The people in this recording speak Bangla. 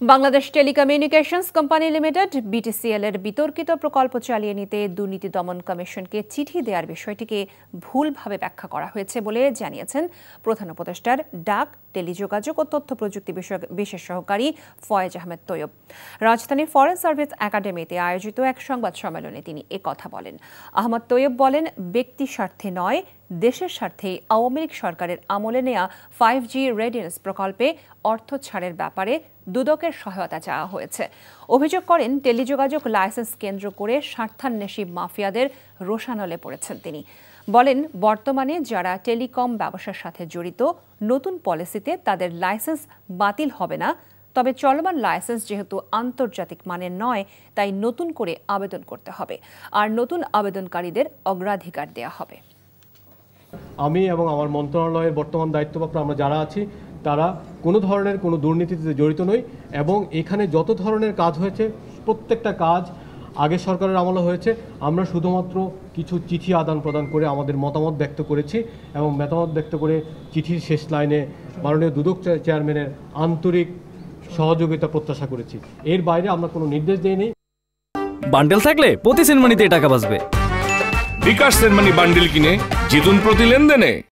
Bangladesh telecommunications company limited BTCL এর বিতর্কিত প্রকল্প চালিয়ে নিতে দুর্নীতি দমন কমিশনকে চিঠি দেওয়ার বিষয়টিকে ভুলভাবে ব্যাখ্যা করা হয়েছে বলে জানিয়েছেন প্রধান উপদেষ্টার ডাক, টেলিযোগাযোগ ও তথ্য প্রযুক্তি বিষয়ক বিশেষ সহকারী ফয়েজ আহমেদ তৈয়ব। রাজধানীর ফরেন সার্ভিস একাডেমিতে আয়োজিত এক সংবাদ সম্মেলনে তিনি একথা বলেন। আহমদ তৈয়ব বলেন, ব্যক্তি স্বার্থে নয়, দেশের স্বার্থেই আওয়ামী লীগ সরকারের আমলে নেয়া 5G রেডিনেস প্রকল্পে অর্থ ছাড়ের ব্যাপারে দুদকের সহায়তা চাওয়া হয়েছে। অভিযোগ করেন, টেলিযোগাযোগ লাইসেন্স কেন্দ্র করে স্বার্থান্বেষী মাফিয়াদের রোষানলে পড়েছেন তিনি। বলেন, বর্তমানে যারা টেলিকম ব্যবসার সাথে জড়িত, নতুন পলিসিতে তাদের লাইসেন্স বাতিল হবে না, তবে চলমান লাইসেন্স যেহেতু আন্তর্জাতিক মানের নয়, তাই নতুন করে আবেদন করতে হবে, আর নতুন আবেদনকারীদের অগ্রাধিকার দেওয়া হবে। আমি এবং আমার মন্ত্রণালয়ের বর্তমান দায়িত্বপ্রাপ্ত আমরা যারা আছি তারা কোনো ধরনের কোনো দুর্নীতিতে জড়িত নই, এবং এখানে যত ধরনের কাজ হয়েছে প্রত্যেকটা কাজ আগের সরকারের আমলে হয়েছে। আমরা শুধুমাত্র কিছু চিঠি আদান প্রদান করে আমাদের মতামত ব্যক্ত করেছি, এবং মতামত ব্যক্ত করে চিঠির শেষ লাইনে মাননীয় দুদক চেয়ারম্যানের আন্তরিক সহযোগিতা প্রত্যাশা করেছি। এর বাইরে আমরা কোনো নির্দেশ দেইনি। বান্ডেল থাকলে প্রতি সেনমানিতে টাকা বাঁচবে। বিকাশ সেনমানি বান্ডেল কিনে জিতুন প্রতি লেনদেনে।